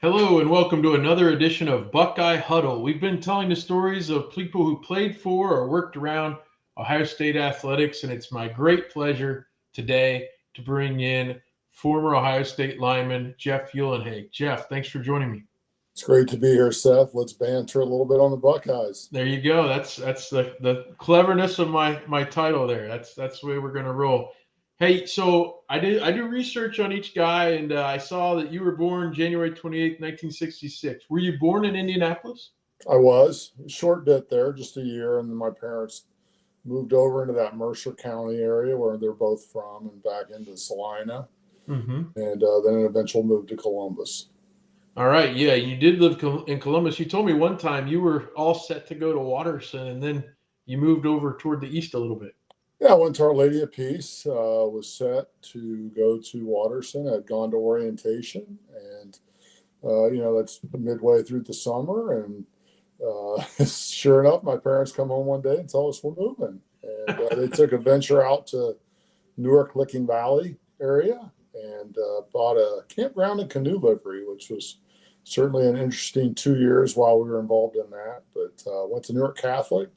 Hello and welcome to another edition of Buckeye Huddle. We've been telling the stories of people who played for or worked around Ohio State athletics, and it's my great pleasure today to bring in former Ohio State lineman Jeff Uhlenhake. Jeff, thanks for joining me. It's great to be here, Seth. Let's banter a little bit on the Buckeyes. There you go. That's the cleverness of my title there. That's the way we're gonna roll. Hey, so I do research on each guy, and I saw that you were born January 28th, 1966. Were you born in Indianapolis? I was a short bit there, just a year, and then my parents moved over into that Mercer County area where they're both from, and back into Salina, Mm-hmm. and then eventually moved to Columbus. All right, yeah, you did live in Columbus. You told me one time you were all set to go to Watterson, and then you moved over toward the east a little bit. Yeah, I went to Our Lady of Peace. Was set to go to Watterson. I'd gone to orientation, and that's midway through the summer, and sure enough, my parents come home one day and tell us we're moving. And they took a venture out to Newark Licking Valley area and bought a campground and canoe livery, which was certainly an interesting 2 years while we were involved in that. But went to Newark Catholic.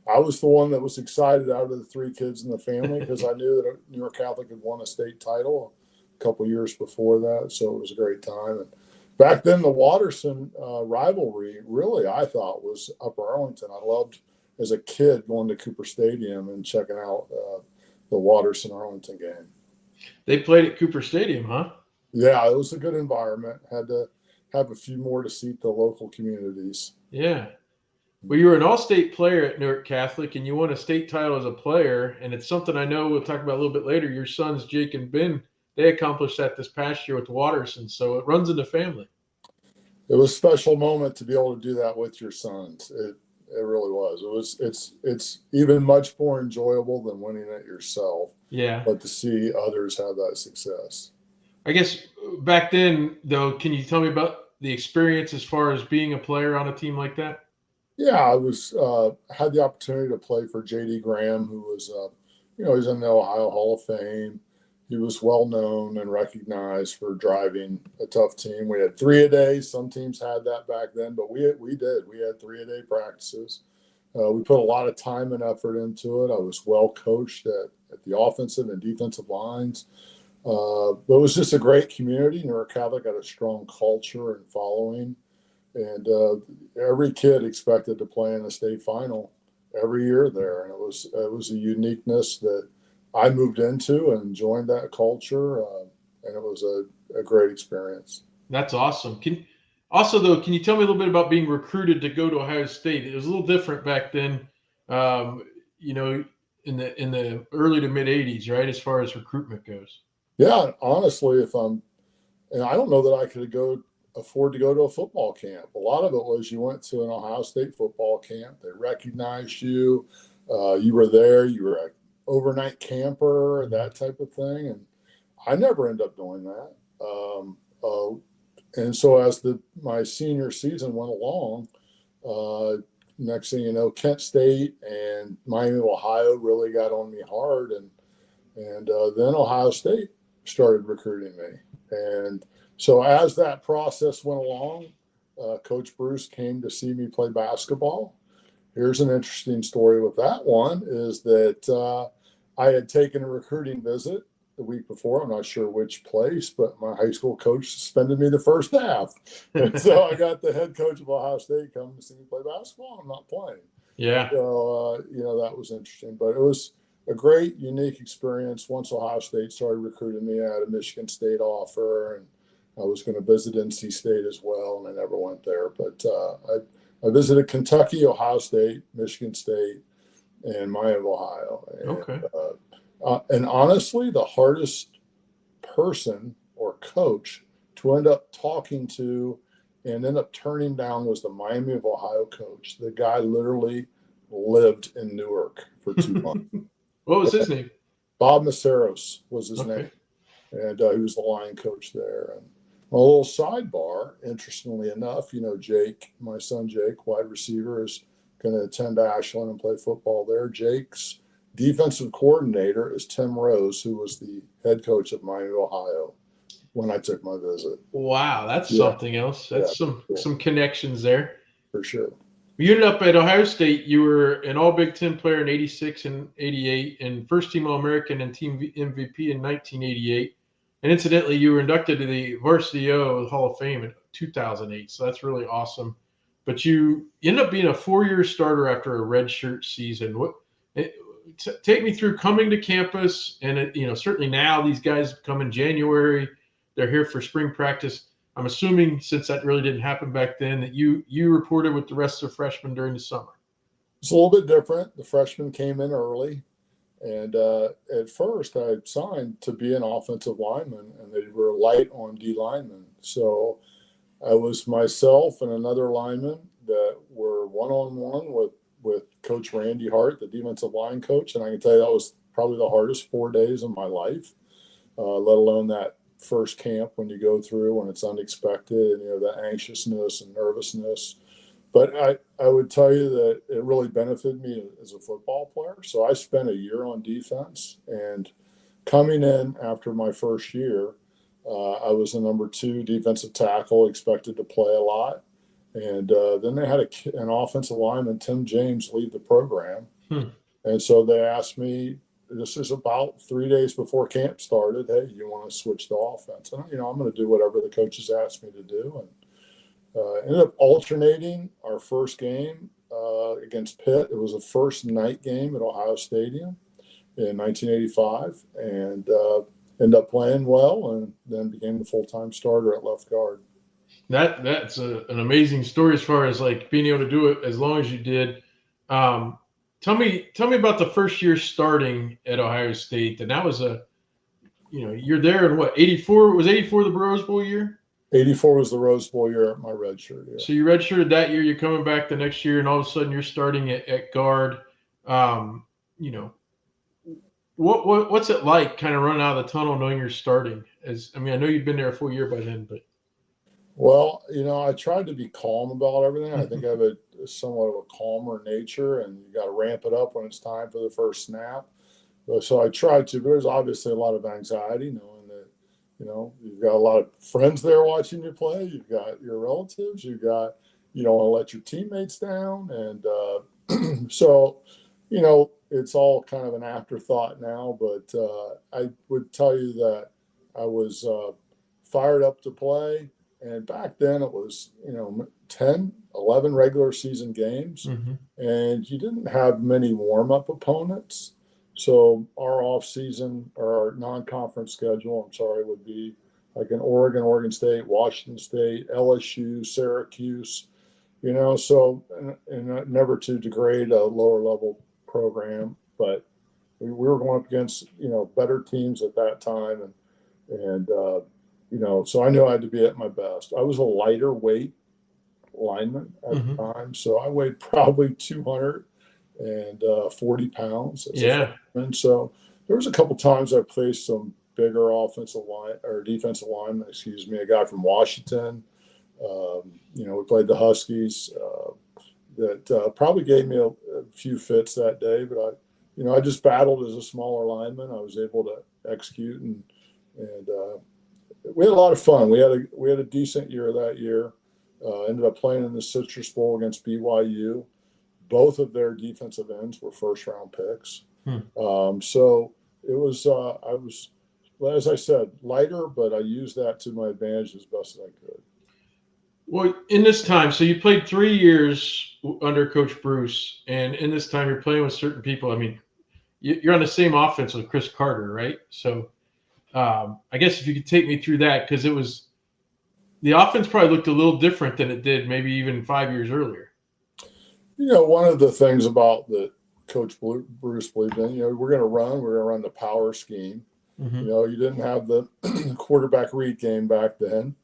I was the one that was excited out of the three kids in the family because I knew that Newark Catholic had won a state title a couple years before that. So it was a great time. And back then, the Watterson rivalry really, I thought, was Upper Arlington. I loved, as a kid, going to Cooper Stadium and checking out the Watterson Arlington game. They played at Cooper Stadium, huh? Yeah, it was a good environment. Had to have a few more to seat the local communities. Yeah. Well, you were an all-state player at Newark Catholic, and you won a state title as a player. And it's something I know we'll talk about a little bit later. Your sons, Jake and Ben, they accomplished that this past year with Watterson. So it runs in the family. It was a special moment to be able to do that with your sons. It really was. It's even much more enjoyable than winning it yourself. Yeah. But to see others have that success. I guess back then, though, can you tell me about the experience as far as being a player on a team like that? Yeah, I was had the opportunity to play for J.D. Graham, who was he's in the Ohio Hall of Fame. He was well known and recognized for driving a tough team. We had 3-a-day. Some teams had that back then, but we did. We had 3-a-day practices. We put a lot of time and effort into it. I was well coached at the offensive and defensive lines. But it was just a great community. Newark Catholic had a strong culture and following. And every kid expected to play in a state final every year there. And it was a uniqueness that I moved into and joined that culture. And it was a great experience. That's awesome. Can you tell me a little bit about being recruited to go to Ohio State? It was a little different back then, um, in the early to mid '80s, right? As far as recruitment goes. Yeah, honestly, and I don't know that I could afford to go to a football camp. A lot of it was you went to an Ohio State football camp. They recognized you. You were there. You were an overnight camper, that type of thing. And I never ended up doing that. And so as my senior season went along, next thing you know, Kent State and Miami, Ohio really got on me hard. And then Ohio State started recruiting me. And so as that process went along, Coach Bruce came to see me play basketball. Here's an interesting story with that one is that I had taken a recruiting visit the week before. I'm not sure which place, but my high school coach suspended me the first half. And so I got the head coach of Ohio State coming to see me play basketball. I'm not playing. Yeah. So, that was interesting. But it was a great, unique experience. Once Ohio State started recruiting me, I had a Michigan State offer, and I was going to visit NC State as well, and I never went there. But I visited Kentucky, Ohio State, Michigan State, and Miami of Ohio. And, Okay. And honestly, the hardest person or coach to end up talking to and end up turning down was the Miami of Ohio coach. The guy literally lived in Newark for 2 months. What was his name? Bob Maceros was his Okay. name. And he was the line coach there. And a little sidebar, interestingly enough, Jake, my son Jake, wide receiver, is going to attend Ashland and play football there. Jake's defensive coordinator is Tim Rose, who was the head coach of Miami, Ohio when I took my visit. Wow, that's Yeah, something else. yeah, That's some yeah, some connections there. for sure. You ended up at Ohio State. You were an All Big Ten player in '86 and '88, and first team All American and team MVP in 1988. And incidentally, you were inducted to the Varsity O Hall of Fame in 2008. So that's really awesome. But you ended up being a 4-year starter after a redshirt season. Take me through coming to campus, and certainly now these guys come in January. They're here for spring practice. I'm assuming, since that really didn't happen back then, that you reported with the rest of the freshmen during the summer. It's a little bit different. The freshmen came in early, and at first I signed to be an offensive lineman, and they were light on D linemen. So I was myself and another lineman that were one-on-one with Coach Randy Hart, the defensive line coach, and I can tell you that was probably the hardest 4 days of my life, let alone that first camp when you go through when it's unexpected and the anxiousness and nervousness. But I would tell you that it really benefited me as a football player. So I spent a year on defense, and coming in after my first year, I was the number 2 defensive tackle, expected to play a lot. And then they had an offensive lineman, Tim James, leave the program. And so they asked me, this is about 3 days before camp started, hey, you want to switch to offense? And, I'm going to do whatever the coaches asked me to do. And ended up alternating our first game against Pitt. It was the first night game at Ohio Stadium in 1985, and ended up playing well, and then became the full-time starter at left guard. That's an amazing story as far as like being able to do it as long as you did. Tell me about the first year starting at Ohio State, and that was you're there in what, 84? Was 84 the Rose Bowl year? 84 was the Rose Bowl year at my redshirt. Yeah. So you redshirted that year. You're coming back the next year, and all of a sudden you're starting at guard. What's it like, kind of running out of the tunnel knowing you're starting? I know you've been there a full year by then, but. Well, I tried to be calm about everything. I think I have a somewhat of a calmer nature, and you got to ramp it up when it's time for the first snap. So I tried to, but there's obviously a lot of anxiety knowing that, you've got a lot of friends there watching you play. You've got your relatives. You've got, you don't want to let your teammates down. And so, it's all kind of an afterthought now, but I would tell you that I was fired up to play. And back then it was, 10, 11 regular season games, and you didn't have many warm-up opponents. So our off-season, or our non-conference schedule, would be like in Oregon State, Washington State, LSU, Syracuse, so and never to degrade a lower-level program, but we were going up against, better teams at that time, and so I knew I had to be at my best. I was a lighter weight lineman at the time, so I weighed probably 240 pounds as a freshman. So there was a couple times I faced some bigger defensive linemen, a guy from Washington. We played the Huskies. That probably gave me a few fits that day, but I just battled as a smaller lineman. I was able to execute, and we had a lot of fun. We had a decent year that year. Ended up playing in the Citrus Bowl against BYU. Both of their defensive ends were first-round picks. So it was I was, as I said, lighter, but I used that to my advantage as best as I could. Well, in this time, so you played 3 years under Coach Bruce, and in this time you're playing with certain people. I mean, you're on the same offense with Chris Carter, right? So I guess if you could take me through that, because the offense probably looked a little different than it did maybe even 5 years earlier. One of the things about the Coach Bruce believed in, we're going to run the power scheme. You didn't have the quarterback read game back then.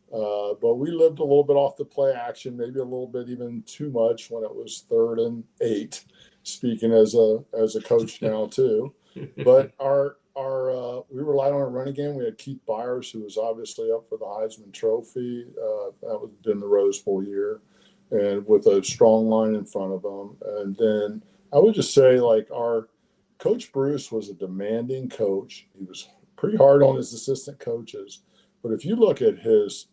But we lived a little bit off the play action, maybe a little bit even too much when it was 3rd and 8, speaking as a coach now too. But we relied on a running game. We had Keith Byers, who was obviously up for the Heisman Trophy. That would have been the Rose Bowl year, and with a strong line in front of him. And then I would just say, our Coach Bruce was a demanding coach. He was pretty hard on his assistant coaches, But if you look at his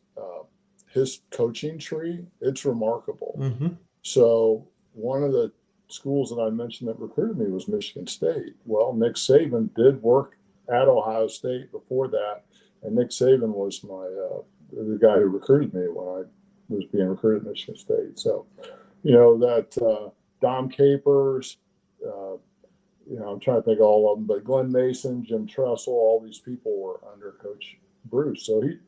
coaching tree, it's remarkable. Mm-hmm. So one of the schools that I mentioned that recruited me was Michigan State. Well, Nick Saban did work at Ohio State before that, and Nick Saban was the guy who recruited me when I was being recruited at Michigan State. So, that Dom Capers, I'm trying to think of all of them, but Glenn Mason, Jim Tressel, all these people were under Coach Bruce. So he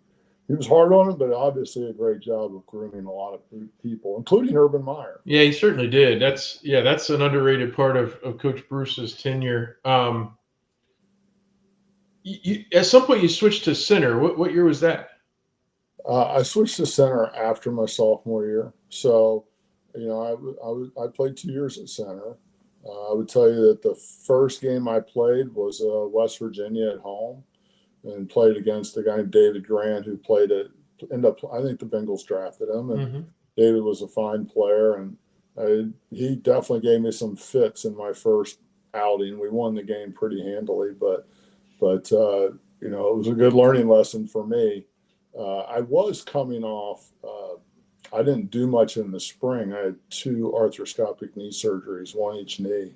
was hard on him, but obviously a great job of grooming a lot of people, including Urban Meyer. Yeah, he certainly did. That's an underrated part of Coach Bruce's tenure. At some point you switched to center. What year was that? I switched to center after my sophomore year. So, I played 2 years at center. I would tell you that the first game I played was West Virginia at home, and played against a guy named David Grant, who I think the Bengals drafted him, and Mm-hmm. David was a fine player, and he definitely gave me some fits in my first outing. We won the game pretty handily, but it was a good learning lesson for me. I was coming off. I didn't do much in the spring. I had 2 arthroscopic knee surgeries, one each knee,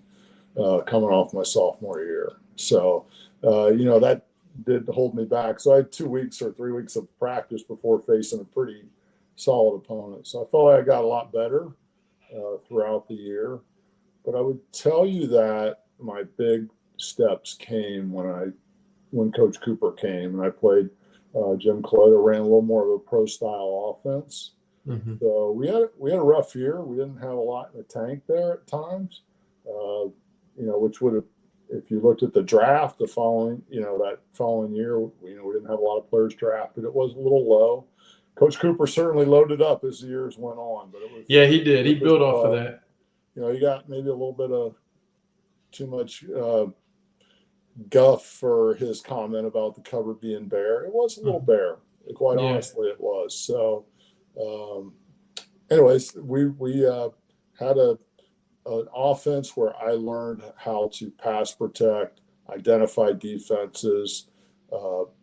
coming off my sophomore year. So, that did hold me back. So I had 2 weeks or 3 weeks of practice before facing a pretty solid opponent. So I felt like I got a lot better throughout the year. But I would tell you that my big steps came when Coach Cooper came, and I played Jim Coletta, ran a little more of a pro style offense. Mm-hmm. So we had a rough year. We didn't have a lot in the tank there at times, which would have, if you looked at the draft that following year, we didn't have a lot of players drafted. It was a little low. Coach Cooper certainly loaded up as the years went on, but he did. He built off of that. You got maybe a little bit of too much guff for his comment about the cupboard being bare. It was a little bare, quite honestly. It was. So, anyways, we had an offense where I learned how to pass protect, identify defenses,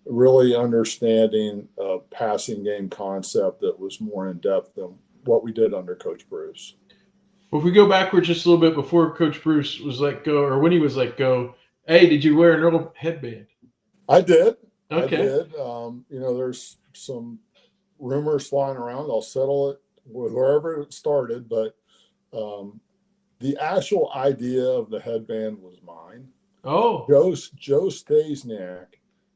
really understanding a passing game concept that was more in depth than what we did under Coach Bruce. Well, if we go backwards just a little bit before Coach Bruce was let go, or when he was let go, hey, did you wear an Earle headband? I did. Okay. I did. There's some rumors flying around. I'll settle it with wherever it started, but the actual idea of the headband was mine. Oh. Joe Stasniak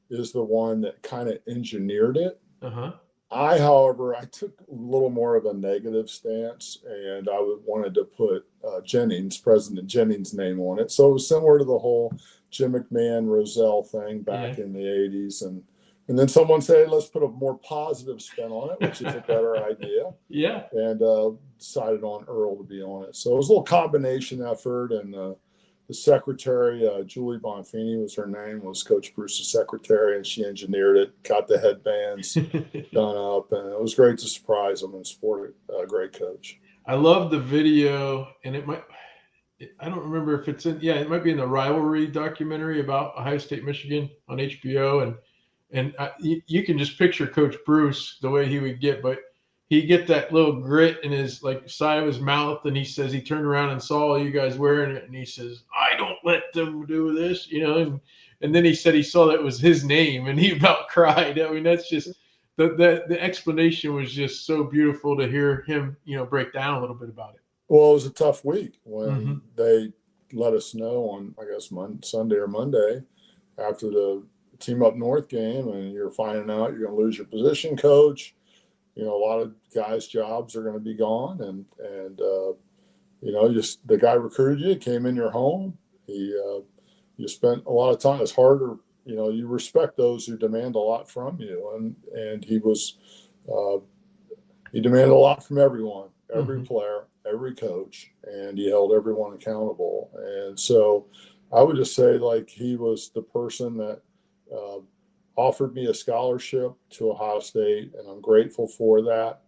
is the one that kind of engineered it. Uh-huh. However, I took a little more of a negative stance, and I wanted to put President Jennings' name on it. So it was similar to the whole Jim McMahon Roselle thing back in the 80s. And then someone said, let's put a more positive spin on it, which is a better idea. Yeah. And decided on Earle to be on it. So it was a little combination effort, and the secretary, Julie Bonfini was her name, was Coach Bruce's secretary, and she engineered it, got the headbands done up, and it was great to surprise him and support a great coach. I love the video, and I don't remember if it's it might be in the Rivalry documentary about Ohio State, Michigan on HBO, and you can just picture Coach Bruce, the way he would get, but he'd get that little grit in his side of his mouth, and he says he turned around and saw you guys wearing it, and he says, I don't let them do this, and then he said he saw that it was his name, and he about cried. I mean, that's just the explanation was just so beautiful to hear him, break down a little bit about it. Well, it was a tough week when they let us know on, I guess, Sunday or Monday after the Team Up North game, and you're finding out you're going to lose your position coach. A lot of guys' jobs are going to be gone, and just the guy recruited you, came in your home. You spent a lot of time. It's harder, you respect those who demand a lot from you, and he demanded a lot from everyone, every player, every coach, and he held everyone accountable. And so I would just say, he was the person that offered me a scholarship to Ohio State, and I'm grateful for that.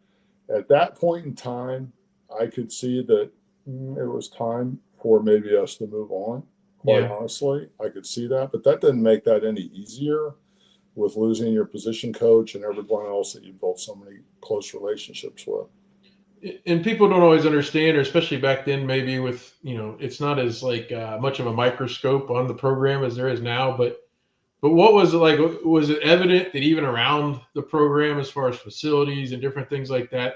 At that point in time, I could see that it was time for maybe us to move on. Quite honestly, I could see that, but that didn't make that any easier. with losing your position coach and everyone else that you built so many close relationships with. And people don't always understand, or especially back then, maybe with, it's not as like much of a microscope on the program as there is now. But what was it like? Was it evident that even around the program, as far as facilities and different things like that,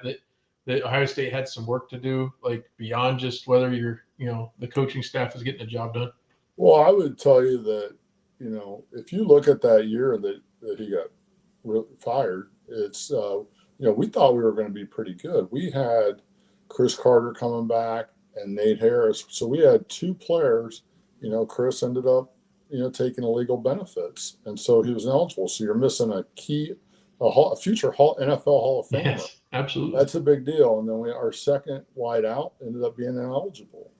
that Ohio State had some work to do, like beyond just whether the coaching staff is getting the job done? Well, I would tell you that, if you look at that year that he got fired, it's, we thought we were going to be pretty good. We had Chris Carter coming back and Nate Harris. So we had two players. Chris ended up, taking illegal benefits. And so he was ineligible. So you're missing a future NFL Hall of Famer. Yes, absolutely. That's a big deal. And then our second wide out ended up being ineligible.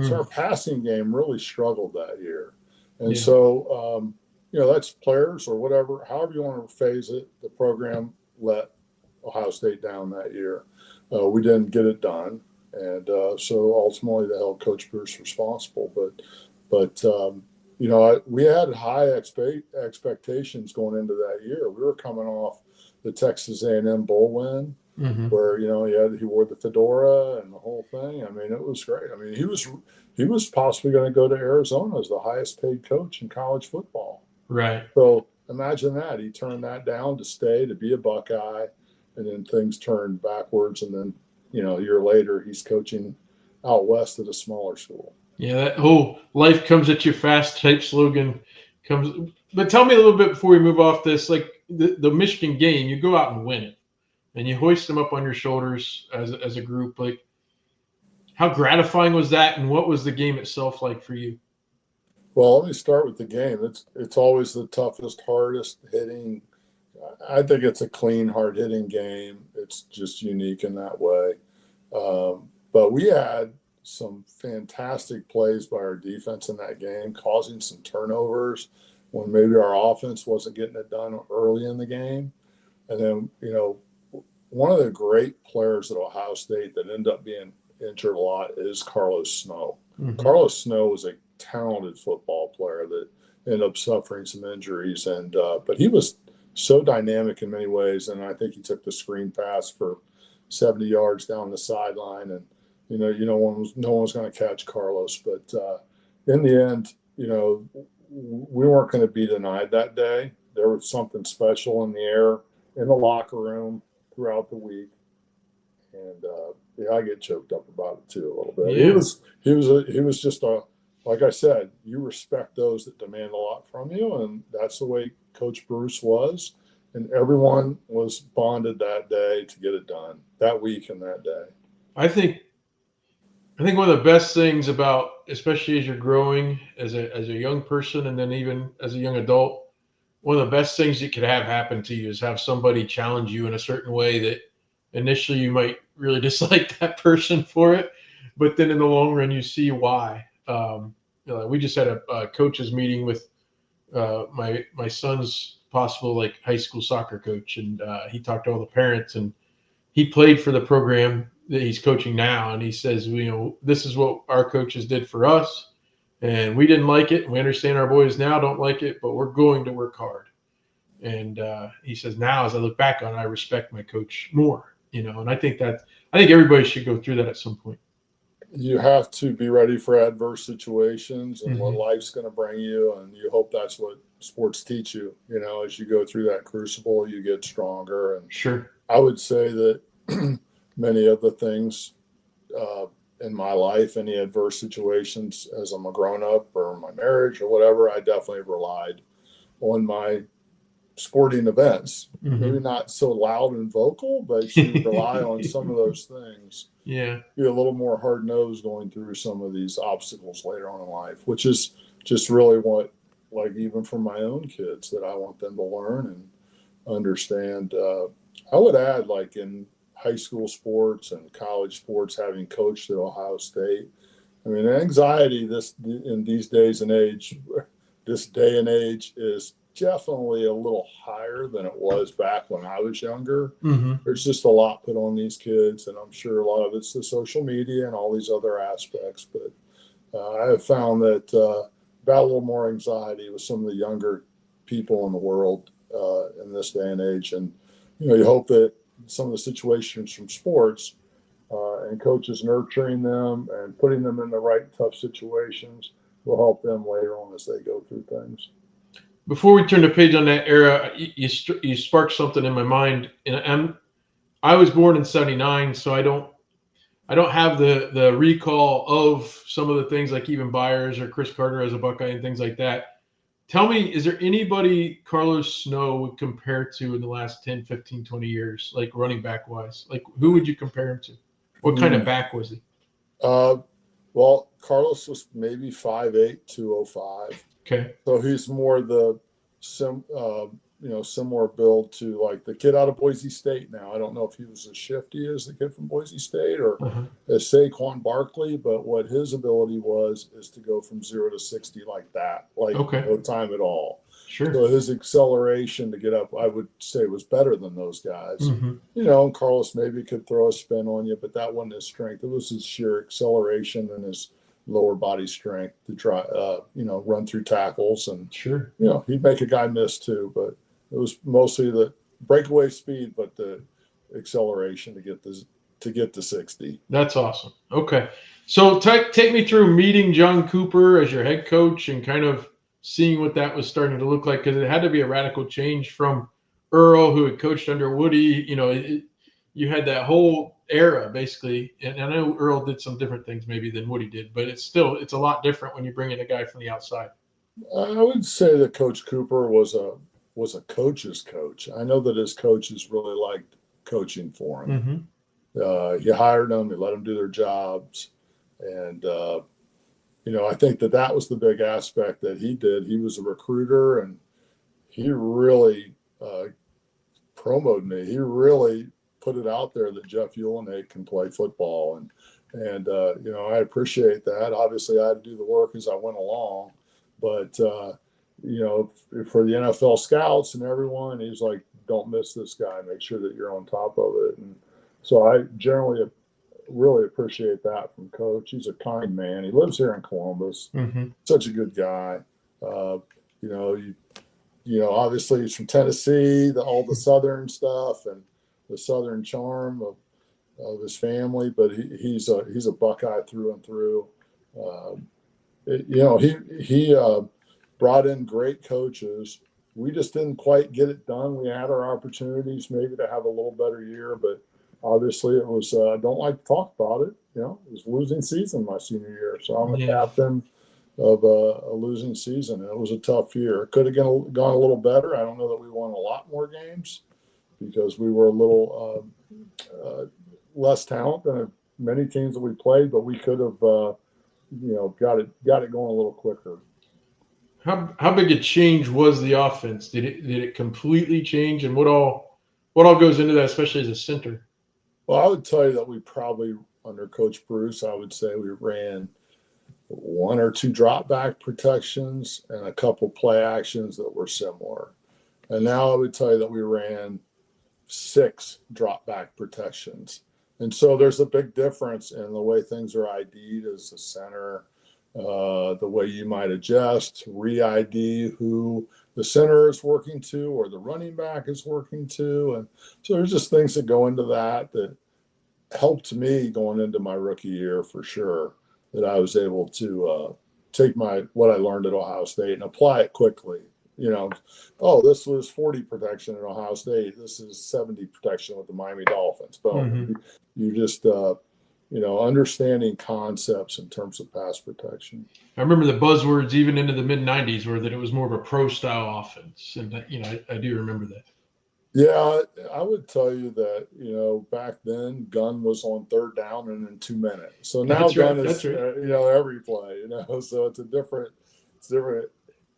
So our passing game really struggled that year. And so, that's players or whatever, however you want to phase it, the program let Ohio State down that year. We didn't get it done. And so ultimately they held Coach Bruce responsible. But we had high expectations going into that year. We were coming off the Texas A&M bowl win, where he wore the fedora and the whole thing. I mean, it was great. I mean, he was possibly going to go to Arizona as the highest paid coach in college football. Right. So imagine that. He turned that down to stay, to be a Buckeye, and then things turned backwards. And then, a year later, he's coaching out west at a smaller school. Yeah, that whole life comes at you fast type slogan comes. But tell me a little bit before we move off this, like the Michigan game, you go out and win it, and you hoist them up on your shoulders as a group. Like, how gratifying was that, and what was the game itself like for you? Well, let me start with the game. It's always the toughest, hardest hitting. I think it's a clean, hard hitting game. It's just unique in that way. But we had some fantastic plays by our defense in that game, causing some turnovers when maybe our offense wasn't getting it done early in the game. And then, one of the great players at Ohio State that ended up being injured a lot is Carlos Snow. Carlos Snow was a talented football player that ended up suffering some injuries, and but he was so dynamic in many ways. And I think he took the screen pass for 70 yards down the sideline, and no one was going to catch Carlos. But in the end, we weren't going to be denied that day. There was something special in the air in the locker room throughout the week, and I get choked up about it too a little bit. Yeah. He was just like I said, you respect those that demand a lot from you, and that's the way Coach Bruce was. And everyone was bonded that day to get it done, that week and that day. I think one of the best things about, especially as you're growing as a young person, and then even as a young adult, one of the best things that could have happen to you is have somebody challenge you in a certain way that initially you might really dislike that person for it, but then in the long run you see why. We just had a coaches meeting with my son's possible like high school soccer coach, and he talked to all the parents, and he played for the program that he's coaching now, and he says, this is what our coaches did for us, and we didn't like it. We understand our boys now don't like it, but we're going to work hard. And he says, now as I look back on it, I respect my coach more, and I think everybody should go through that at some point. You have to be ready for adverse situations and what life's going to bring you, and you hope that's what sports teach you. As you go through that crucible, you get stronger. And sure, I would say that many of the things in my life, any adverse situations as I'm a grown-up or my marriage or whatever, I definitely relied on my sporting events. Maybe not so loud and vocal, but you rely on some of those things. Yeah. Be a little more hard-nosed going through some of these obstacles later on in life, which is just really what, like, even for my own kids, that I want them to learn and understand. I would add, like, in high school sports and college sports, having coached at Ohio State, I mean, anxiety in these days and age, this day and age is definitely a little higher than it was back when I was younger. There's just a lot put on these kids, and I'm sure a lot of it's the social media and all these other aspects. But I have found that about a little more anxiety with some of the younger people in the world in this day and age. And, you hope that some of the situations from sports and coaches nurturing them and putting them in the right tough situations will help them later on as they go through things. Before we turn the page on that era, you sparked something in my mind, and I was born in '79, so I don't have the recall of some of the things like even Byers or Chris Carter as a Buckeye and things like that. Tell me, is there anybody Carlos Snow would compare to in the last 10, 15, 20 years, like running back wise? Like, who would you compare him to? What kind of back was he? Well, Carlos was maybe 5'8", 205. Okay. So he's more the similar build to like the kid out of Boise State now. I don't know if he was as shifty as the kid from Boise State or as Saquon Barkley, but what his ability is to go from 0 to 60 like that, like no time at all. Sure. So his acceleration to get up, I would say, was better than those guys. And Carlos maybe could throw a spin on you, but that wasn't his strength. It was his sheer acceleration and his lower body strength to try, run through tackles. And, he'd make a guy miss too, but it was mostly the breakaway speed, but the acceleration to get to 60. That's awesome. Okay. So take me through meeting John Cooper as your head coach and kind of seeing what that was starting to look like, because it had to be a radical change from Earle, who had coached under Woody. You had that whole era basically, and I know Earle did some different things maybe than Woody did, but it's a lot different when you bring in a guy from the outside. I would say that Coach Cooper was a coach's coach. I know that his coaches really liked coaching for him. He hired them, he let them do their jobs, and I think that was the big aspect that he did. He was a recruiter, and he really promoted me. He really put it out there that Jeff Uhlenhake can play football, and I appreciate that. Obviously, I had to do the work as I went along, but for the NFL scouts and everyone, he's like, don't miss this guy. Make sure that you're on top of it. And so I generally really appreciate that from Coach. He's a kind man. He lives here in Columbus. Such a good guy. Obviously he's from Tennessee, all the Southern stuff and the Southern charm of his family, but he's a Buckeye through and through. He brought in great coaches. We just didn't quite get it done. We had our opportunities maybe to have a little better year, but obviously it was, I don't like to talk about it. It was losing season my senior year. So I'm a captain of a losing season, and it was a tough year. It could have gone a little better. I don't know that we won a lot more games because we were a little less talent than many teams that we played, but we could have, got it going a little quicker. How big a change was the offense? Did it completely change, and what all goes into that, especially as a center? Well, I would tell you that we probably, under Coach Bruce, I would say we ran 1 or 2 drop back protections and a couple play actions that were similar. And now I would tell you that we ran 6 drop back protections. And so there's a big difference in the way things are ID'd as a center, the way you might adjust, re-ID who the center is working to or the running back is working to. And so there's just things that go into that helped me going into my rookie year for sure, that I was able to take what I learned at Ohio State and apply it quickly. This was 40 protection at Ohio State. This is 70 protection with the Miami Dolphins. But you just, understanding concepts in terms of pass protection. I remember the buzzwords even into the mid-'90s were that it was more of a pro-style offense. And, I do remember that. Yeah, I would tell you that, back then, gun was on 3rd down and in 2 minutes. So now gun is, every play, so it's different.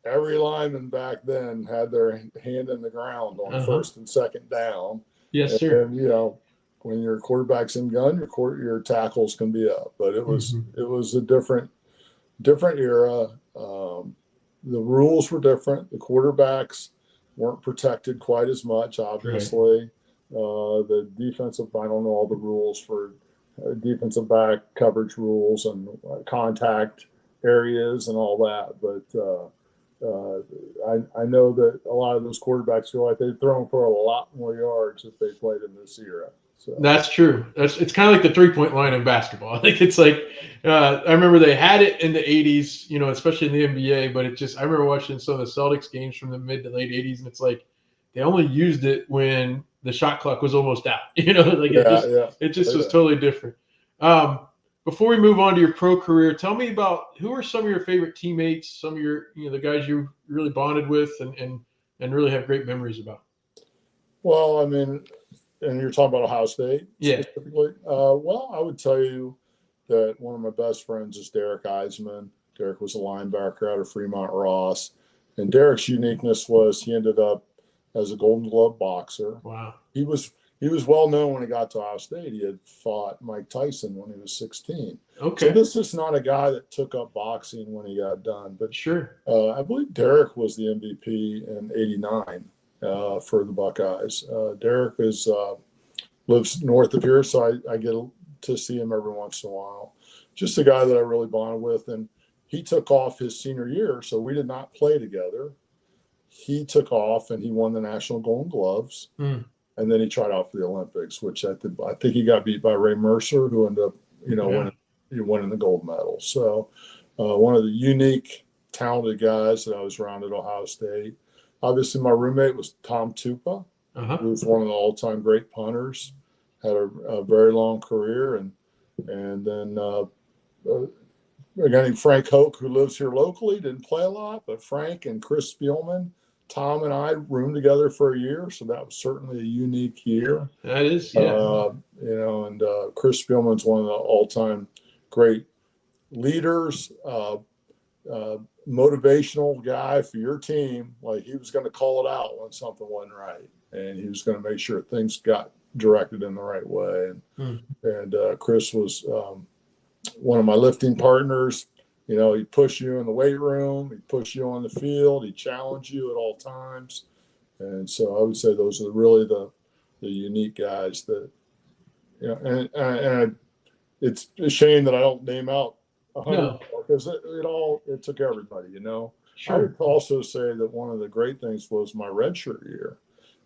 Every lineman back then had their hand in the ground on 1st and 2nd down. Yes, sir. And, when your quarterback's in gun, your tackles can be up. But it was a different era. The rules were different. The quarterbacks weren't protected quite as much, obviously. Right. The defensive, I don't know all the rules for defensive back coverage rules and contact areas and all that. But, I know that a lot of those quarterbacks feel like they've thrown for a lot more yards if they played in this era. So That's true. It's kind of like the 3-point line in basketball. I think it's like I remember they had it in the 80s, especially in the NBA, but I remember watching some of the Celtics games from the mid to late 80s, and it's like they only used it when the shot clock was almost out. Like it just was totally different. Before we move on to your pro career, tell me about who are some of your favorite teammates, some of your the guys you really bonded with and really have great memories about. Well, I mean, and you're talking about Ohio State specifically. Well, I would tell you that one of my best friends is Derek Eisman. Derek was a linebacker out of Fremont Ross, and Derek's uniqueness was he ended up as a Golden Glove boxer. Wow. He was well known when he got to Ohio State. He had fought Mike Tyson when he was 16. Okay. So this is not a guy that took up boxing when he got done. But sure. I believe Derek was the MVP in '89 for the Buckeyes. Derek lives north of here, so I get to see him every once in a while. Just a guy that I really bonded with. And he took off his senior year, so we did not play together. He took off and he won the National Golden Gloves. And then he tried out for the Olympics, which I think he got beat by Ray Mercer, who ended up, winning the gold medal. So one of the unique, talented guys that I was around at Ohio State. Obviously, my roommate was Tom Tupa, who was one of the all-time great punters, had a very long career. And then a guy named Frank Hoke, who lives here locally, didn't play a lot, but Frank and Chris Spielman, Tom and I roomed together for a year, so that was certainly a unique year. That is, yeah. And Chris Spielman's one of the all-time great leaders, motivational guy for your team. Like, he was going to call it out when something wasn't right, and he was going to make sure things got directed in the right way. And Chris was one of my lifting partners. He'd push you in the weight room, he'd push you on the field, he'd challenge you at all times. And so I would say those are really the unique guys that, and it's a shame that I don't name out 100 because it took everybody, Sure. I would also say that one of the great things was my redshirt year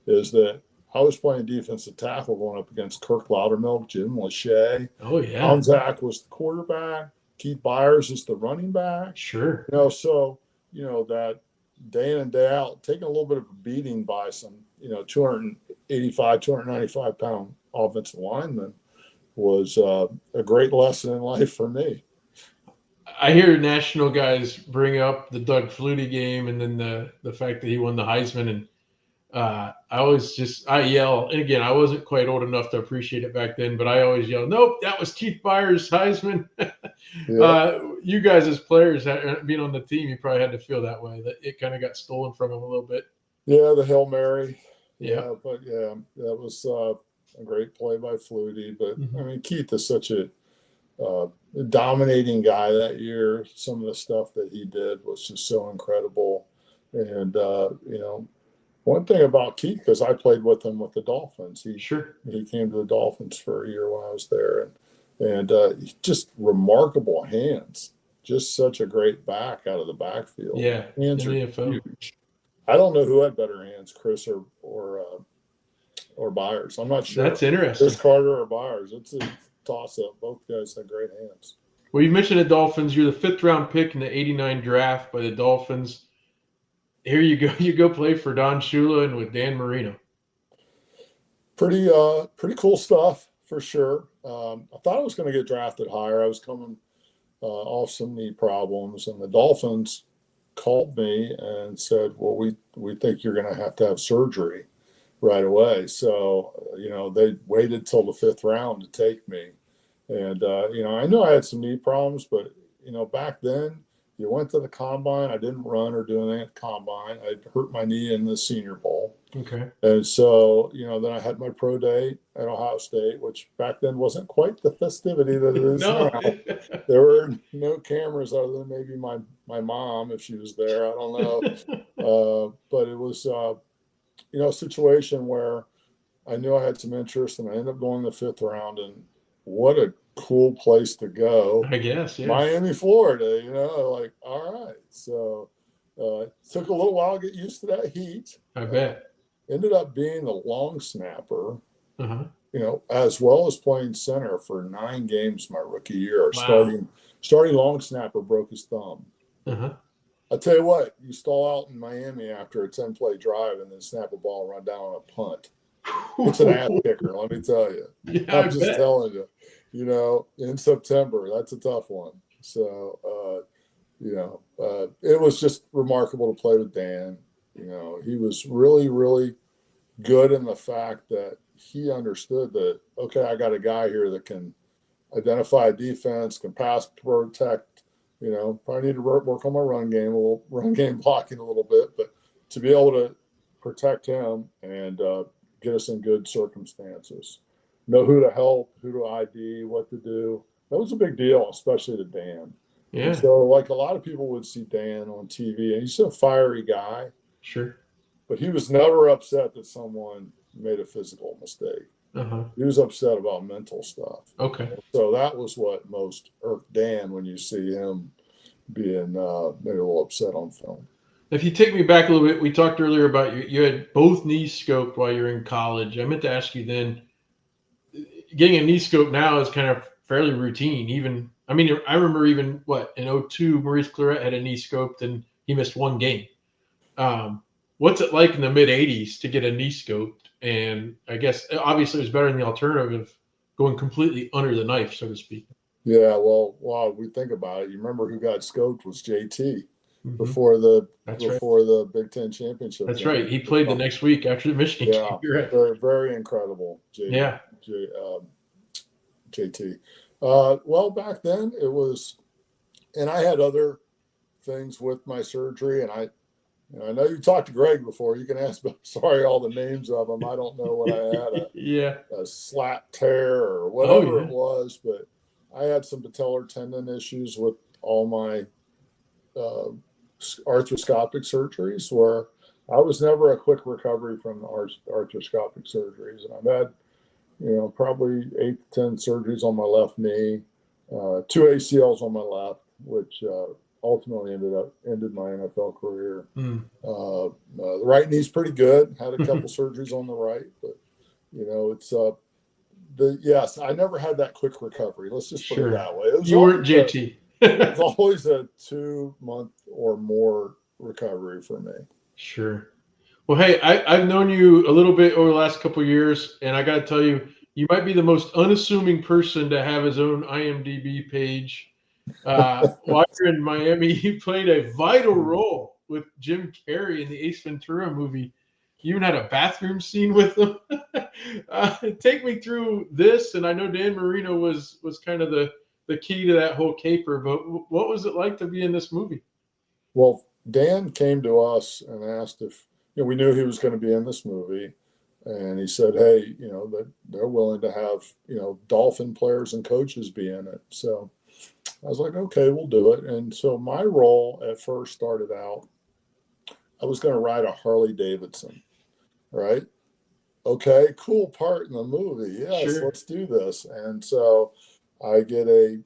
is that I was playing defensive tackle going up against Kirk Loudermilk, Jim Lachey. Oh, yeah. Tom Zach was the quarterback. Keith Byers is the running back. Sure. So, that day in and day out, taking a little bit of a beating by some, 285, 295 pound offensive lineman was a great lesson in life for me. I hear national guys bring up the Doug Flutie game and then the fact that he won the Heisman. And I yell, and again, I wasn't quite old enough to appreciate it back then, but I always yell, nope, that was Keith Byers' Heisman. You guys as players, being on the team, you probably had to feel that way, that it kind of got stolen from him a little bit. Yeah, the Hail Mary. Yeah. But that was a great play by Flutie. But I mean, Keith is such a dominating guy that year. Some of the stuff that he did was just so incredible. And, one thing about Keith, because I played with him with the Dolphins, he came to the Dolphins for a year when I was there, and just remarkable hands, just such a great back out of the backfield. Yeah, hands are huge. I don't know who had better hands, Chris or Byers. I'm not sure. That's interesting. Chris Carter or Byers. It's a toss-up. Both guys had great hands. Well, you mentioned the Dolphins. You're the 5th round pick in the '89 draft by the Dolphins. Here you go. You go play for Don Shula and with Dan Marino. Pretty cool stuff for sure. I thought I was going to get drafted higher. I was coming off some knee problems, and the Dolphins called me and said, "Well, we think you're going to have surgery right away." So they waited till the 5th round to take me, and I knew I had some knee problems, but back then. You went to the combine. I didn't run or do anything at the combine. I hurt my knee in the Senior Bowl. Okay. And so, then I had my pro day at Ohio State, which back then wasn't quite the festivity that it is now. There were no cameras other than maybe my mom, if she was there. I don't know. But it was, a situation where I knew I had some interest, and I ended up going the 5th round. And what a cool place to go. I guess, yeah. Miami, Florida, like, all right. So Took a little while to get used to that heat. I bet. Ended up being a long snapper, Uh-huh. as well as playing center for 9 games my rookie year. Wow. Starting long snapper broke his thumb. Uh-huh. I tell you what, you stall out in Miami after a 10-play drive and then snap a ball and run down on a punt. It's an ass kicker, let me tell you. Yeah, I'm I just bet. telling you, in September, that's a tough one. So, it was just remarkable to play with Dan. He was really, really good in the fact that he understood that, okay, I got a guy here that can identify a defense, can pass protect, probably need to work on my run game blocking a little bit, but to be able to protect him and get us in good circumstances, know who to help, who to ID, what to do. That was a big deal, especially to Dan. Yeah. And so, like a lot of people would see Dan on TV, and he's a fiery guy. Sure. But he was never upset that someone made a physical mistake. Uh-huh. He was upset about mental stuff. Okay. And so that was what most irked Dan when you see him being maybe a little upset on film. If you take me back a little bit, we talked earlier about you had both knees scoped while you're in college. I meant to ask you then, getting a knee scope now is kind of fairly routine. I remember even in 02, Maurice Claret had a knee scoped and he missed 1 game. What's it like in the mid 80s to get a knee scoped? And I guess obviously it was better than the alternative of going completely under the knife, so to speak. Yeah, well, while we think about it, you remember who got scoped was JT before That's the Big Ten championship. That's right. He played the next week after the Michigan game. Yeah, Right. very, very incredible. JT. Well, back then it was, and I had other things with my surgery, and I know you talked to Greg before. You can ask, but sorry, all the names of them. I don't know what I had. A slat tear or whatever it was, but I had some patellar tendon issues with all my arthroscopic surgeries, where I was never a quick recovery from the arthroscopic surgeries, and I've had probably 8 to 10 surgeries on my left knee, 2 ACLs on my left, which ultimately ended my NFL career. The right knee's pretty good. Had a couple surgeries on the right, but it's yes, I never had that quick recovery. Let's just put it that way. You weren't JT. It was always a 2-month or more recovery for me. Sure. Well, hey, I've known you a little bit over the last couple of years, and I got to tell you, you might be the most unassuming person to have his own IMDb page. While you're in Miami, he played a vital role with Jim Carrey in the Ace Ventura movie. You even had a bathroom scene with him. Take me through this, and I know Dan Marino was kind of the key to that whole caper, but what was it like to be in this movie? Well, Dan came to us and asked if we knew he was going to be in this movie, and he said, hey, that they're willing to have Dolphin players and coaches be in it. So I was like, okay, we'll do it. And so my role at first started out, I was going to ride a Harley Davidson, right? Okay, cool part in the movie. Yes, Let's do this. And so I get a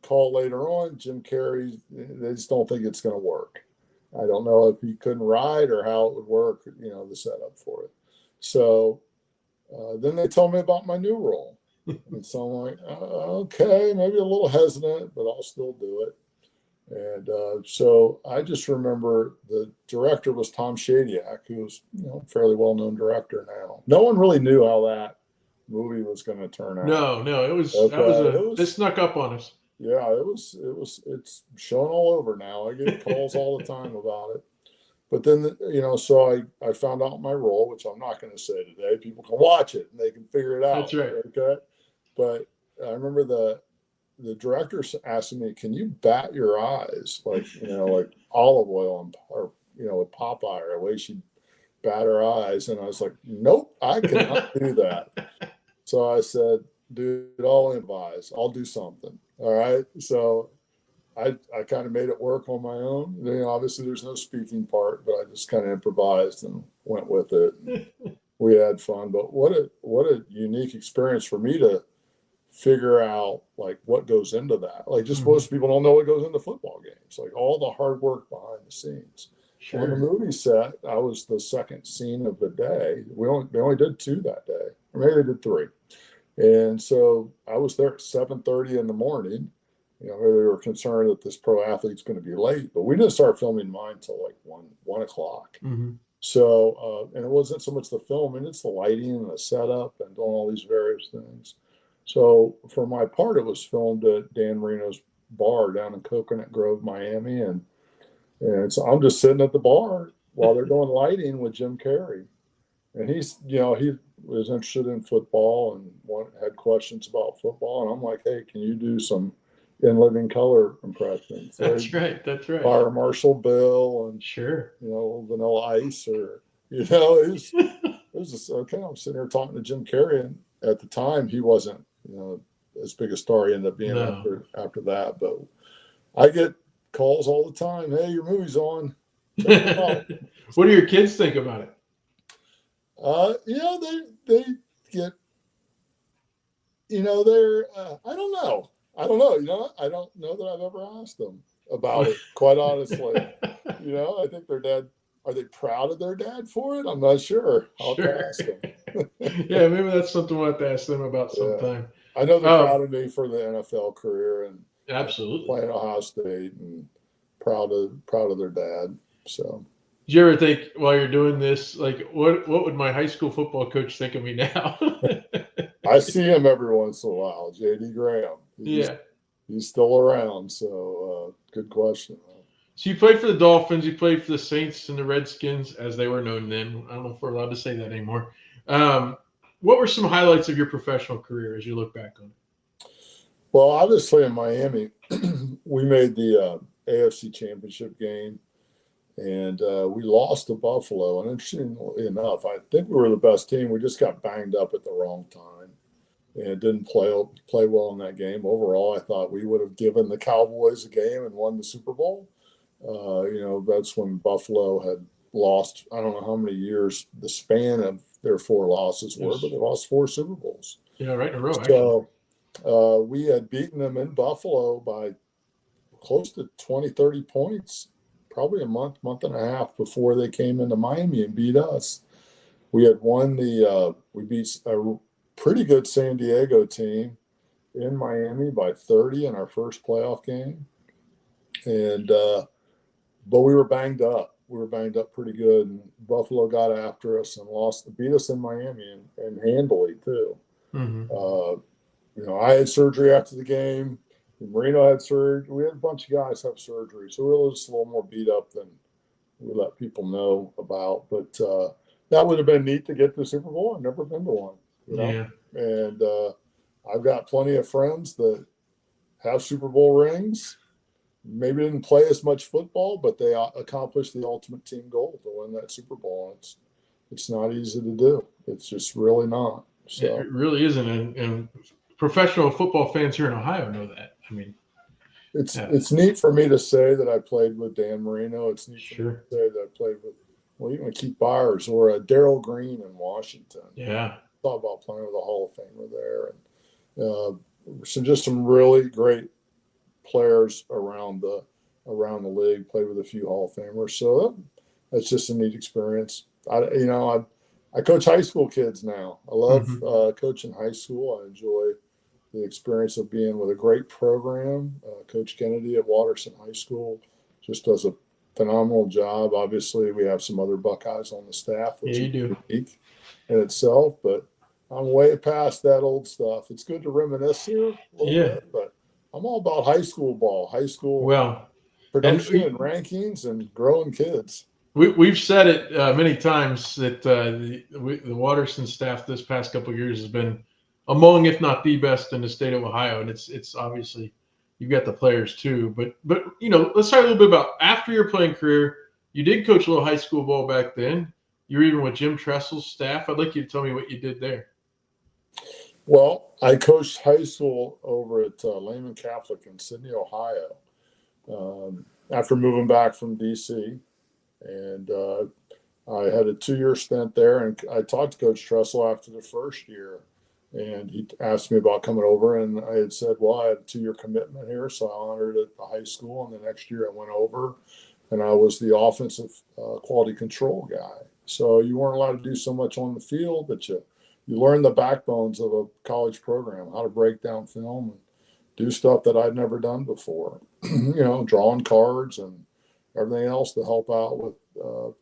call later on, Jim Carrey, they just don't think it's going to work. I don't know if he couldn't ride or how it would work, the setup for it. So then they told me about my new role. And so I'm like, okay, maybe a little hesitant, but I'll still do it. And so I just remember the director was Tom Shadyac, who's a fairly well-known director now. No one really knew how that movie was going to turn out. No, it was it snuck up on us. Yeah, it's shown all over now. I get calls all the time about it. But then, so I found out my role, which I'm not going to say today. People can watch it and they can figure it out. That's right. Okay. But I remember the director asking me, can you bat your eyes? Like, like olive oil or with Popeye, or the way she bat her eyes. And I was like, nope, I cannot do that. So I said, dude, I'll improvise. I'll do something. All right. So I kind of made it work on my own. Obviously there's no speaking part, but I just kind of improvised and went with it. We had fun, but what a unique experience for me to figure out like what goes into that. Like just most people don't know what goes into football games, like all the hard work behind the scenes. Sure. On the movie set, I was the second scene of the day. They only did 2 that day, or maybe they did 3. And so I was there at 7:30 in the morning. You know, they were concerned that this pro athlete's going to be late, but we didn't start filming mine till like 1 o'clock. So, and it wasn't so much the filming, it's the lighting and the setup and doing all these various things. So for my part, it was filmed at Dan Marino's bar down in Coconut Grove, Miami. And so I'm just sitting at the bar while they're doing lighting with Jim Carrey. And he's, you know, he was interested in football and had questions about football. And I'm like, hey, can you do some in living color impressions? That's right. That's right. Fire Marshal Bill and, sure, you know, Vanilla Ice, or, you know, it was just okay. I'm sitting here talking to Jim Carrey. And at the time, he wasn't, you know, as big a star. He ended up being after that. But I get calls all the time. Hey, your movie's on. Check it out. What do your kids think about it? You know, they get, you know, they're, I don't know. You know, I don't know that I've ever asked them about it, quite honestly. You know, I think their dad, are they proud of their dad for it? I'm not sure. I'll have to ask them. Yeah, maybe that's something we'll have to ask them about sometime. I know they're proud of me for the NFL career and absolutely playing Ohio State, and proud of their dad. So, did you ever think while you're doing this, like, what would my high school football coach think of me now? I see him every once in a while, JD Graham. He's still around. So, good question. So you played for the Dolphins, you played for the Saints and the Redskins, as they were known then. I don't know if we're allowed to say that anymore. What were some highlights of your professional career as you look back on it? Well, obviously in Miami, we made the AFC Championship game, and we lost to Buffalo. And interestingly enough, I think we were the best team. We just got banged up at the wrong time and didn't play well in that game. Overall, I thought we would have given the Cowboys a game and won the Super Bowl. You know, that's when Buffalo had lost, I don't know how many years the span of their 4 losses were, but they lost 4 Super Bowls. Yeah, right in a row, So we had beaten them in Buffalo by close to 20, 30 points, probably a month and a half before they came into Miami and beat us. We had won we beat a pretty good San Diego team in Miami by 30 in our first playoff game. And, but we were banged up. We were banged up pretty good. And Buffalo got after us and beat us in Miami and handily too. You know, I had surgery after the game. Marino had surgery. We had a bunch of guys have surgery. So we were just a little more beat up than we let people know about. But that would have been neat to get to the Super Bowl. I've never been to one, you know. Yeah. And I've got plenty of friends that have Super Bowl rings. Maybe didn't play as much football, but they accomplished the ultimate team goal to win that Super Bowl. It's not easy to do. It's just really not. So it really isn't. And professional football fans here in Ohio know that. I mean, it's neat for me to say that I played with Dan Marino. It's neat for me to say that I played with, well, even Keith Byers or Darrell Green in Washington. Yeah. Thought about playing with a Hall of Famer there. And so just some really great players around the league, played with a few Hall of Famers. So that's just a neat experience. I coach high school kids now. I love coaching high school. I enjoy the experience of being with a great program. Coach Kennedy at Watterson High School just does a phenomenal job. Obviously, we have some other Buckeyes on the staff, which is unique in itself, but I'm way past that old stuff. It's good to reminisce here a little bit, but I'm all about high school ball, production and rankings and growing kids. We've said it many times that the Watterson staff this past couple of years has been among, if not the best in the state of Ohio, and it's obviously you've got the players too. But you know, let's talk a little bit about after your playing career. You did coach a little high school ball back then. You were even with Jim Tressel's staff. I'd like you to tell me what you did there. Well, I coached high school over at Lehman Catholic in Sydney, Ohio, after moving back from D.C., and I had a 2-year stint there. And I talked to Coach Tressel after the first year, And he asked me about coming over, and I had said, well, I had a 2-year commitment here, so I honored it at the high school. And the next year I went over, and I was the offensive quality control guy. So you weren't allowed to do so much on the field, but you learn the backbones of a college program, how to break down film and do stuff that I'd never done before, drawing cards and everything else to help out with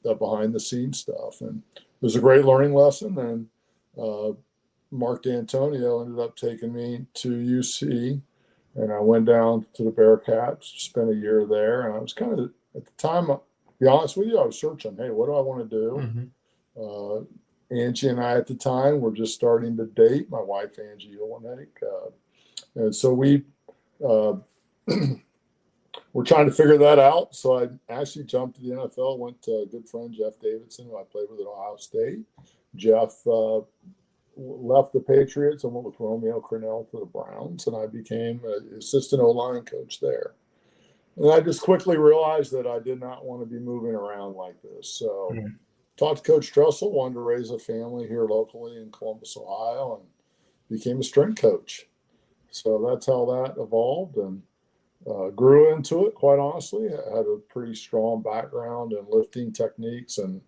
the behind the scenes stuff. And it was a great learning lesson. And Mark Dantonio ended up taking me to UC, and I went down to the Bearcats, spent a year there. And I was kind of, at the time, to be honest with you, I was searching, hey, what do I want to do? Mm-hmm. Angie and I at the time were just starting to date, my wife, Angie Uhlenhake. And so we were trying to figure that out. So I actually jumped to the NFL, went to a good friend, Jeff Davidson, who I played with at Ohio State. Jeff left the Patriots and went with Romeo Crennel to the Browns, and I became an assistant O-line coach there. And I just quickly realized that I did not want to be moving around like this. So talked to Coach Tressel, wanted to raise a family here locally in Columbus, Ohio, and became a strength coach. So that's how that evolved, and grew into it, quite honestly. I had a pretty strong background in lifting techniques and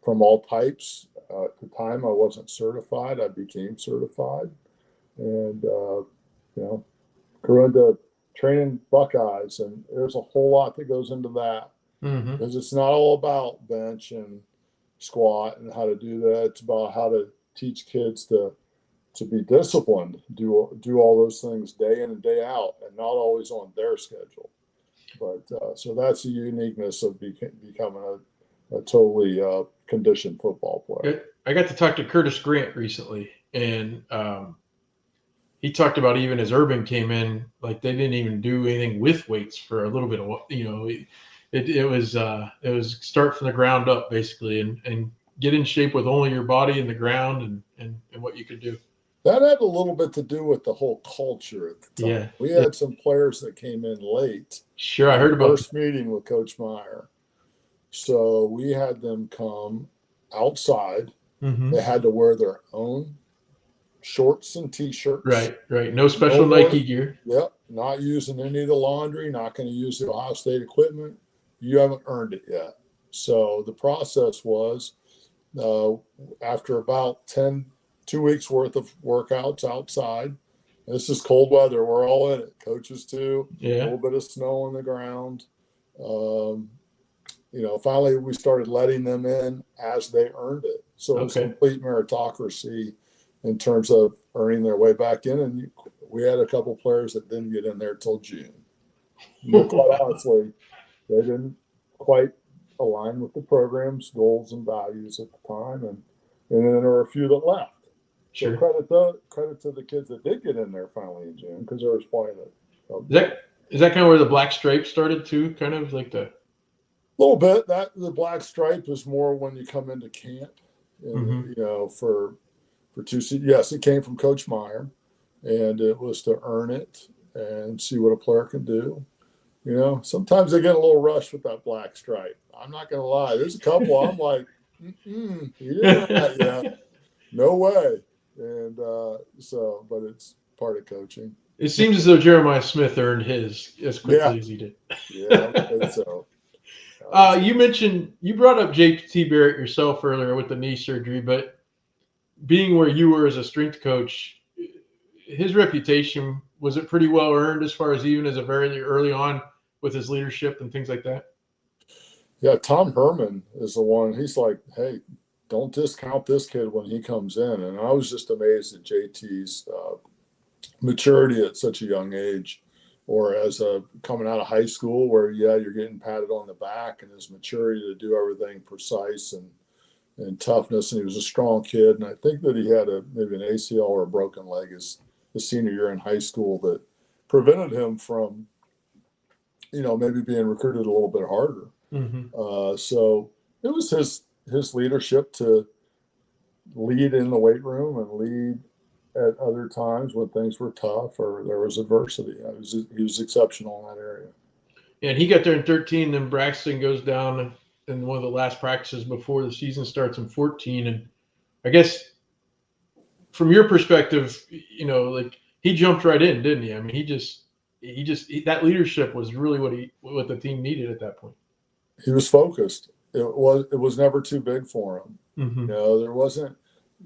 from all types. At the time, I wasn't certified. I became certified, and grew into training Buckeyes. And there's a whole lot that goes into that, because it's not all about bench and squat and how to do that. It's about how to teach kids to be disciplined, do all those things day in and day out, and not always on their schedule. But so that's the uniqueness of becoming a totally conditioned football player. I got to talk to Curtis Grant recently, and he talked about, even as Urban came in, like they didn't even do anything with weights for a little bit of, it was start from the ground up basically, and get in shape with only your body and the ground and what you could do. That had a little bit to do with the whole culture at the time. Yeah, we had some players that came in late. Sure, I heard about first meeting with Coach Meyer. So we had them come outside. Mm-hmm. They had to wear their own shorts and T-shirts. Right. No special Nike gear. Yep. Not using any of the laundry, not going to use the Ohio State equipment. You haven't earned it yet. So the process was after about 2 weeks worth of workouts outside. This is cold weather. We're all in it. Coaches too. Yeah. A little bit of snow on the ground. Finally we started letting them in as they earned it. So it was complete meritocracy in terms of earning their way back in. And we had a couple players that didn't get in there till June. But quite honestly, they didn't quite align with the program's goals and values at the time. And then there were a few that left. Sure. So credit to the kids that did get in there finally in June, because there was plenty of Is that kind of where the black stripe started too? Kind of like the little bit. That the black stripe is more when you come into camp, and, for 2 seasons. Yes, it came from Coach Meyer, and it was to earn it and see what a player can do. Sometimes they get a little rushed with that black stripe. I'm not going to lie. There's a couple I'm like, you didn't have that yet. No way. And but it's part of coaching. It seems as though Jeremiah Smith earned his as quickly as he did. Yeah, I think so. You brought up JT Barrett yourself earlier with the knee surgery, but being where you were as a strength coach, his reputation, was it pretty well earned as far as even as a very early on with his leadership and things like that? Yeah, Tom Herman is the one. He's like, hey, don't discount this kid when he comes in. And I was just amazed at JT's maturity at such a young age, or as coming out of high school where, you're getting patted on the back, and his maturity to do everything precise and toughness. And he was a strong kid. And I think that he had maybe an ACL or a broken leg his senior year in high school that prevented him from, maybe being recruited a little bit harder. Mm-hmm. So it was his leadership to lead in the weight room and lead at other times when things were tough or there was adversity. He was exceptional in that area. Yeah, and he got there in 13, then Braxton goes down in one of the last practices before the season starts in 14. And I guess from your perspective, like he jumped right in, didn't he? I mean, that leadership was really what the team needed at that point. He was focused. It was never too big for him. Mm-hmm. There wasn't,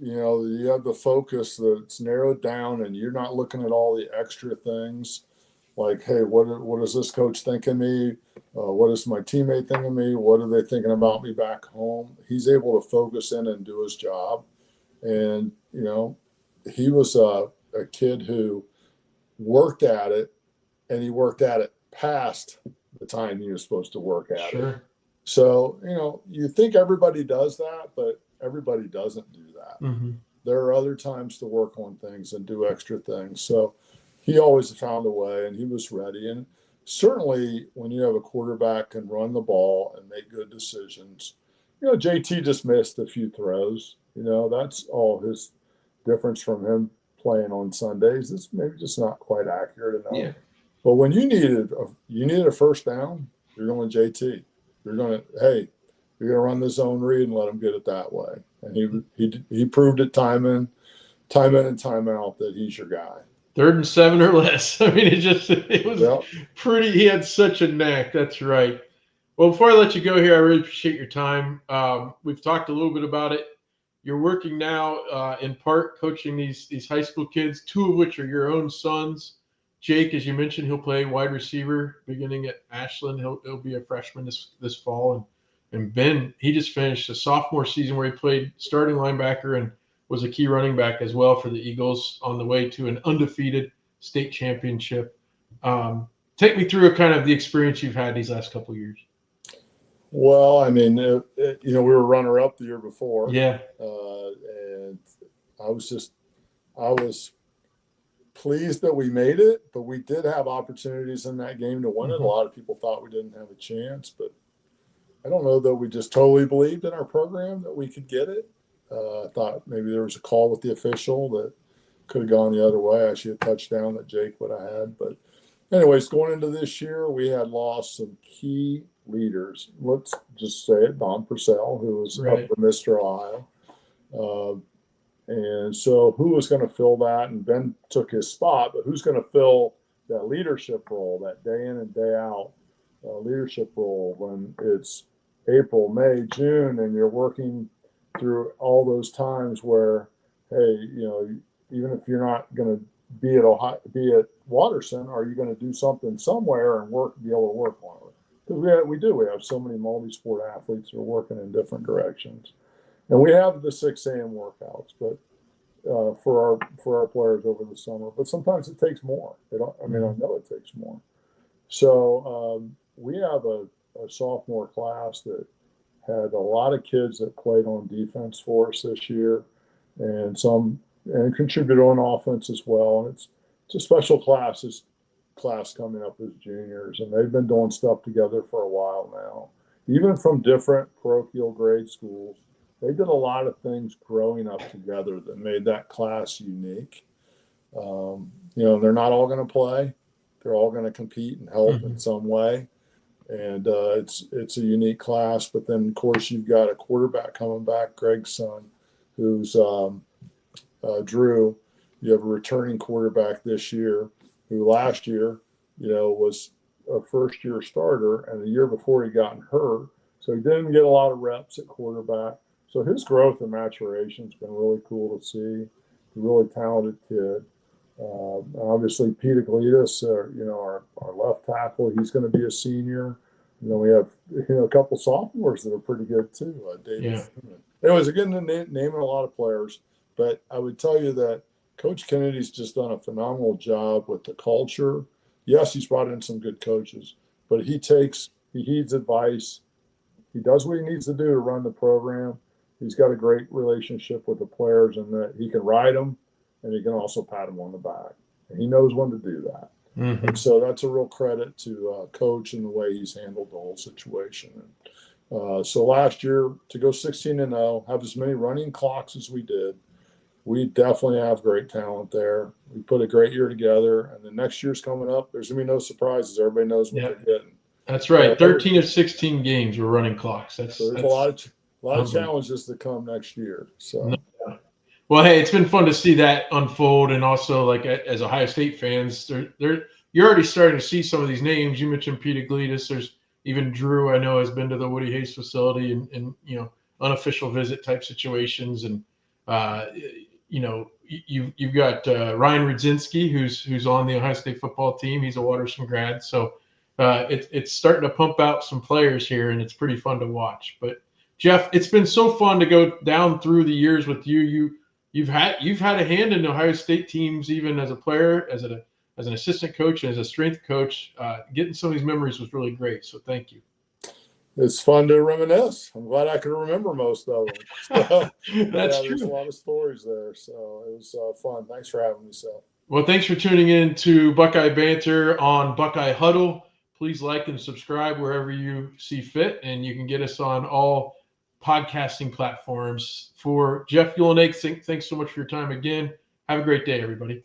you have the focus that's narrowed down, and you're not looking at all the extra things like, hey, what is this coach thinking of me? What is my teammate thinking of me? What are they thinking about me back home? He's able to focus in and do his job. And, he was a kid who worked at it, and he worked at it past the time he was supposed to work at it. So, you think everybody does that, but everybody doesn't do that. Mm-hmm. There are other times to work on things and do extra things. So he always found a way, and he was ready. And certainly when you have a quarterback can run the ball and make good decisions, JT just missed a few throws. That's all his difference from him playing on Sundays. It's maybe just not quite accurate enough. Yeah. But when you needed a first down, you're going JT. You're going to run the zone read and let him get it that way. And he proved it time in and time out that he's your guy. 3rd and 7 or less. I mean, it was pretty. He had such a knack. That's right. Well, before I let you go here, I really appreciate your time. We've talked a little bit about it. You're working now in part coaching these high school kids, 2 of which are your own sons. Jake, as you mentioned, he'll play wide receiver beginning at Ashland. He'll be a freshman this fall. And Ben, he just finished a sophomore season where he played starting linebacker and was a key running back as well for the Eagles on the way to an undefeated state championship. Take me through kind of the experience you've had these last couple of years. Well, I mean, we were runner-up the year before. Yeah. And I was pleased that we made it, but we did have opportunities in that game to win it. A lot of people thought we didn't have a chance, but I don't know that we just totally believed in our program that we could get it. I thought maybe there was a call with the official that could have gone the other way. Actually, a touchdown that Jake would have had. But anyways, going into this year, we had lost some key leaders. Let's just say it, Don Purcell, who was up for Mr. Ohio. And so who was going to fill that? And Ben took his spot, but who's going to fill that leadership role, that day in and day out leadership role when it's April, May, June, and you're working through all those times where, hey, even if you're not going to be at Watterson, are you going to do something somewhere and be able to work on it? Because we have so many multi-sport athletes who are working in different directions. And we have the 6 a.m. workouts, but for our players over the summer. But sometimes it takes more. I know it takes more. So we have a sophomore class that had a lot of kids that played on defense for us this year, and contributed on offense as well. And it's a special class coming up as juniors, and they've been doing stuff together for a while now. Even from different parochial grade schools, they did a lot of things growing up together that made that class unique. They're not all going to play. They're all going to compete and help in some way. And it's a unique class. But then, of course, you've got a quarterback coming back, Greg's son, who's Drew. You have a returning quarterback this year who last year, was a first-year starter, and the year before he got hurt. So he didn't get a lot of reps at quarterback. So his growth and maturation has been really cool to see. He's a really talented kid. Obviously, Peter Gletus, our left tackle, he's going to be a senior. And then we have a couple sophomores that are pretty good too. David. Anyways, again, naming a lot of players, but I would tell you that Coach Kennedy's just done a phenomenal job with the culture. Yes, he's brought in some good coaches, but he heeds advice. He does what he needs to do to run the program. He's got a great relationship with the players, and that he can ride them, and he can also pat them on the back. And he knows when to do that. And so that's a real credit to Coach and the way he's handled the whole situation. So last year, to go 16-0, have as many running clocks as we did, we definitely have great talent there. We put a great year together, and the next year's coming up. There's going to be no surprises. Everybody knows what they're getting. That's right. 13 of 16 games were running clocks. So there's a lot of challenges to come next year. So. Well, Well, hey, it's been fun to see that unfold, and also like as Ohio State fans, you're already starting to see some of these names. You mentioned Pete Iglesias. There's even Drew. I know has been to the Woody Hayes facility and unofficial visit type situations, and uh, you've got Ryan Rudzinski who's on the Ohio State football team. He's a Waterson grad, so it's starting to pump out some players here, and it's pretty fun to watch. But Jeff, it's been so fun to go down through the years with you. You've had a hand in Ohio State teams, even as a player, as an assistant coach, and as a strength coach. Getting some of these memories was really great. So thank you. It's fun to reminisce. I'm glad I can remember most of them. So, That's yeah, there's a true. lot of stories there. So it was fun. Thanks for having me, Seth. Well, thanks for tuning in to Buckeye Banter on Buckeye Huddle. Please like and subscribe wherever you see fit, and you can get us on all podcasting platforms. For Jeff Uhlenhake, thanks so much for your time again. Have a great day, everybody.